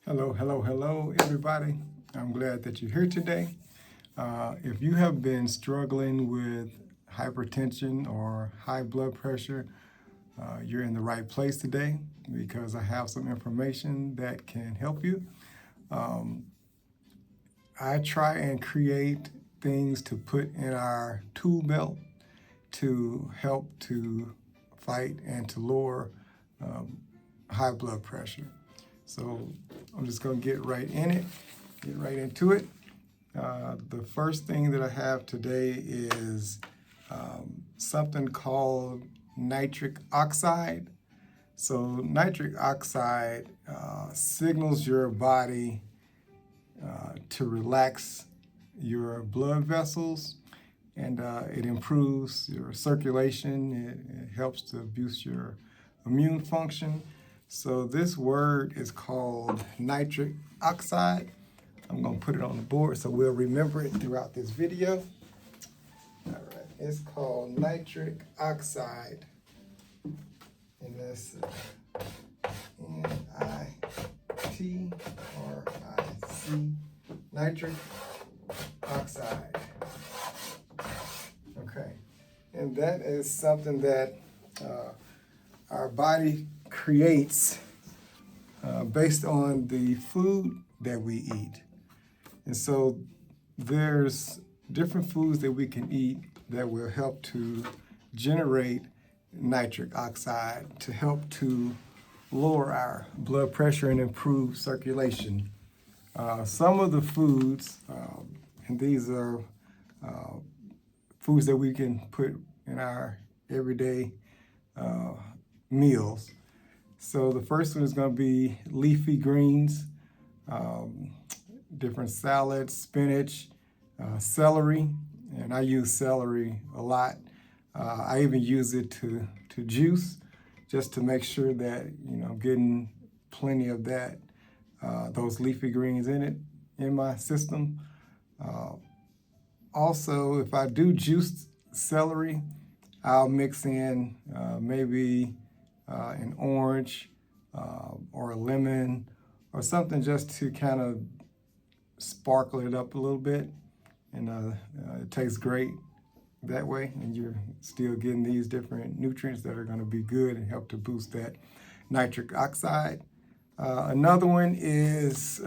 Hello, hello, hello, everybody. I'm glad that you're here today. If you have been struggling with hypertension or high blood pressure, you're in the right place today because I have some information that can help you. I try and create things to put in our tool belt to help to fight and to lower high blood pressure. So I'm just going to get right into it. The first thing that I have today is something called nitric oxide. So nitric oxide signals your body to relax your blood vessels, and it improves your circulation. It helps to boost your immune function. So this word is called nitric oxide. I'm going to put it on the board so we'll remember it throughout this video. All right, it's called nitric oxide. And that's N-I-T-R-I-C, nitric oxide. Okay, and that is something that our body creates based on the food that we eat. And so there's different foods that we can eat that will help to generate nitric oxide to help to lower our blood pressure and improve circulation. Some of the foods, and these are foods that we can put in our everyday meals. So the first one is going to be leafy greens, different salads, spinach, celery, and I use celery a lot. I even use it to juice, just to make sure that I'm getting plenty of that, those leafy greens in my system. Also, if I do juice celery, I'll mix in maybe an orange or a lemon or something just to kind of sparkle it up a little bit, and it tastes great that way, and you're still getting these different nutrients that are going to be good and help to boost that nitric oxide. Another one is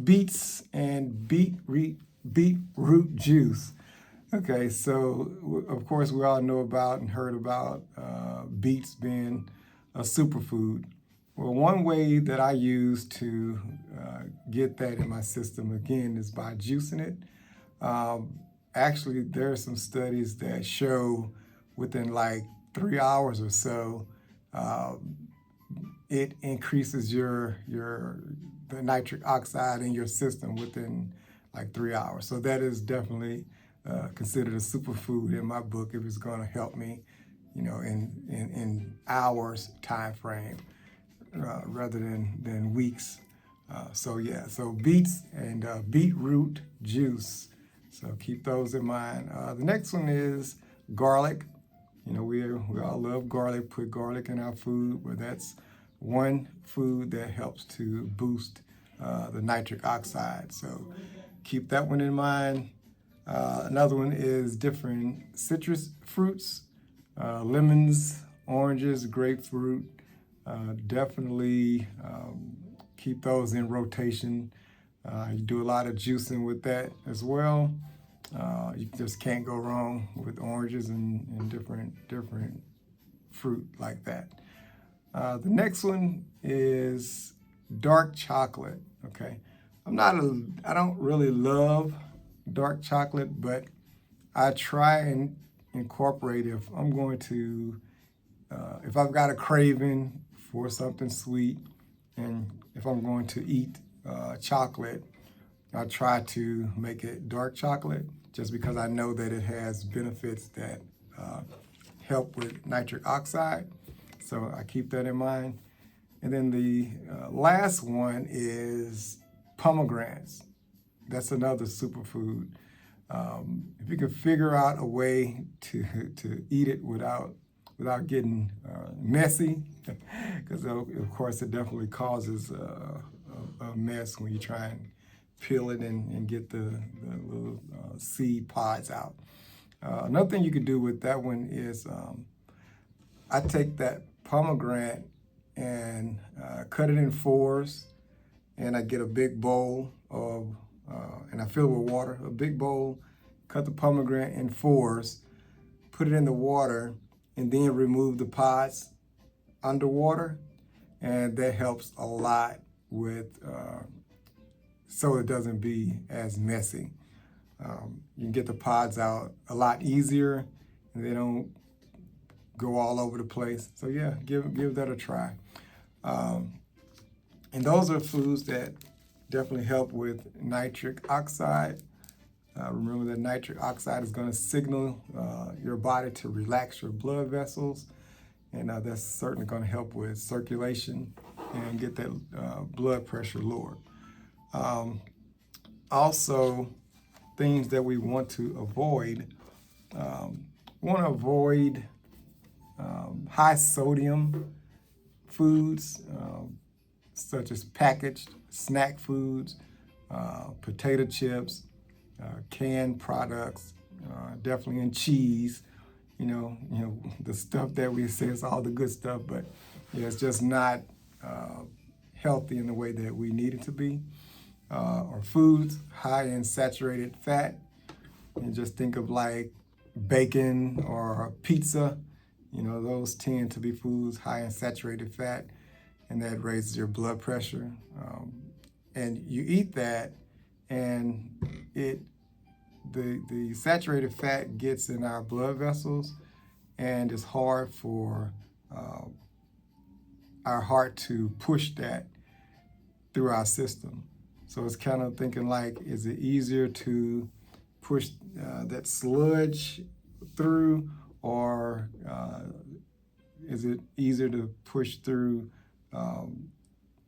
beets and beetroot juice. Okay, so of course we all know about and heard about beets being a superfood. Well, one way that I use to get that in my system again is by juicing it. Actually, there are some studies that show within like 3 hours or so, it increases the nitric oxide in your system within like 3 hours. So that is definitely considered a superfood in my book if it's going to help me, in hours time frame rather than weeks. So beets and beetroot juice. So keep those in mind. The next one is garlic. We all love garlic, put garlic in our food, but that's one food that helps to boost the nitric oxide. So keep that one in mind. Another one is different citrus fruits, lemons, oranges, grapefruit. Definitely keep those in rotation. You do a lot of juicing with that as well. You just can't go wrong with oranges and different fruit like that. The next one is dark chocolate. Okay, I don't really love dark chocolate, but I try and incorporate if I'm going to, if I've got a craving for something sweet, and if I'm going to eat chocolate, I try to make it dark chocolate just because I know that it has benefits that help with nitric oxide. So I keep that in mind. And then the last one is pomegranates. That's another superfood. If you can figure out a way to eat it without getting messy, because of course it definitely causes a mess when you try and peel it and get the little seed pods out. Another thing you could do with that one is I take that pomegranate and cut it in fours, and I get a big bowl of, and I fill it with water, a big bowl, cut the pomegranate in fours, put it in the water, and then remove the pods underwater, and that helps a lot with, so it doesn't be as messy. You can get the pods out a lot easier, and they don't go all over the place. So yeah, give that a try. And those are foods that definitely help with nitric oxide. Remember that nitric oxide is going to signal your body to relax your blood vessels, and that's certainly going to help with circulation and get that blood pressure lowered. Also, things that we want to avoid. High sodium foods, such as packaged snack foods, potato chips, canned products, definitely in cheese. You know the stuff that we say is all the good stuff, but yeah, it's just not healthy in the way that we need it to be. Or foods high in saturated fat, and just think of like bacon or pizza. You know, those tend to be foods high in saturated fat, and that raises your blood pressure. And you eat that, and the saturated fat gets in our blood vessels, and it's hard for our heart to push that through our system. So it's kind of thinking like, is it easier to push that sludge through, or is it easier to push through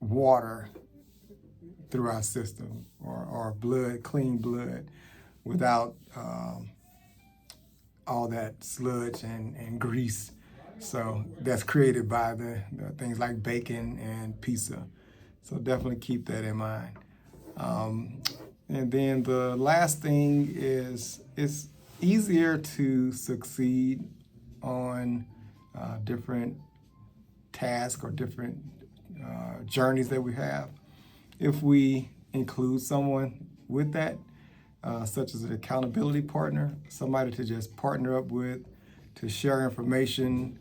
water through our system, or blood, clean blood, without all that sludge and grease? So that's created by the things like bacon and pizza. So definitely keep that in mind. And then the last thing is, it's easier to succeed on different tasks or different journeys that we have if we include someone with that, such as an accountability partner, somebody to just partner up with, to share information.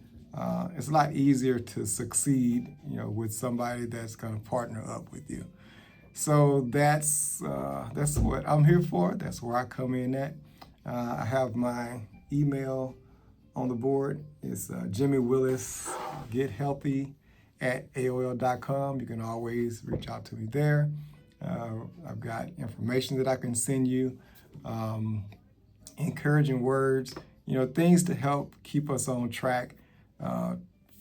It's a lot easier to succeed, with somebody that's going to partner up with you. So that's what I'm here for. That's where I come in at. I have my email on the board. It's Jimmywillisgethealthy at AOL.com. You can always reach out to me there. I've got information that I can send you, encouraging words, things to help keep us on track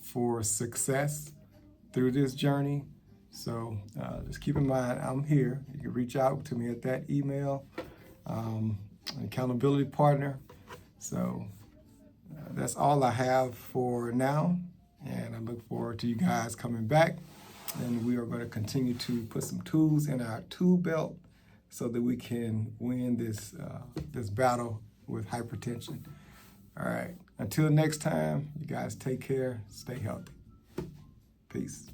for success through this journey. So just keep in mind, I'm here. You can reach out to me at that email, accountability partner. So that's all I have for now, and I look forward to you guys coming back, and we are going to continue to put some tools in our tool belt so that we can win this battle with hypertension. All right, until next time, you guys take care, stay healthy. Peace.